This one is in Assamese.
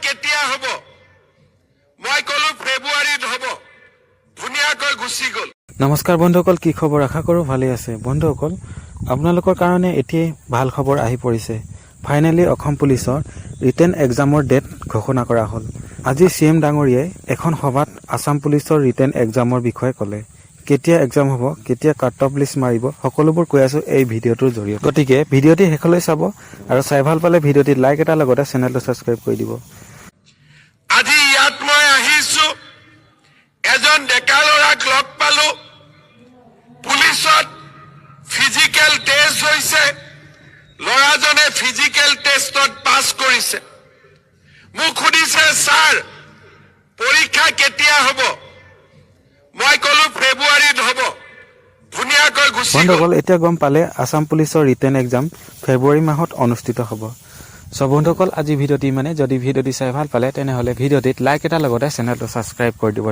কেতিয়া হ'ব মই কলো ফেব্ৰুৱাৰীত হ'ব ধুনীয়াকৈ গুচি গ'ল। নমস্কাৰ বন্ধুসকল, কি খবৰ? আশা কৰোঁ ভালে আছে। বন্ধুসকল, আপোনালোকৰ কাৰণে এতিয়াই ভাল খবৰ আহি পৰিছে। ফাইনেলি অসম পুলিচৰ ৰিটেন এক্সামৰ ডেট ঘোষণা কৰা হ'ল। আজি CM ডাঙৰীয়াই এখন সভাত আসাম পুলিচৰ ৰিটেন এক্সামৰ বিষয়ে ক'লে। কেতিয়া এক্সাম হ'ব, কেতিয়া কাট অফ লিষ্ট মাৰিব, সকলোবোৰ কৈ আছোঁ এই ভিডিঅ'টোৰ জৰিয়তে। গতিকে ভিডিঅ'টি শেষলৈ চাব আৰু চাই ভাল পালে ভিডিঅ'টিত লাইক এটা লগতে চেনেলটো ছাবস্ক্ৰাইব কৰি দিব। আজি ইয়াত মই আহিছোঁ, এজন ডেকা ল'ৰাক লগ পালোঁ। পুলিচত ফিজিকেল টেষ্ট হৈছে, ল'ৰাজনে ফিজিকেল টেষ্টত পাছ কৰিছে। মোক সুধিছে, ছাৰ পৰীক্ষা কেতিয়া হ'ব? মই ক'লো ফেব্ৰুৱাৰীত হ'ব ধুনীয়াকৈ গুচি গ'ল। বন্ধুসকল, এতিয়া গম পালে আসাম পুলিচৰ ৰিটেন এক্সাম ফেব্ৰুৱাৰী মাহত অনুষ্ঠিত হ'ব। বন্ধুসকল, আজি ভিডিঅ'টি যদি ভিডিঅ'টি চাই ভাল পালে তেনেহ'লে ভিডিঅ'টিত লাইক এটা লগতে চেনেলটো ছাবস্ক্ৰাইব কৰি দিব।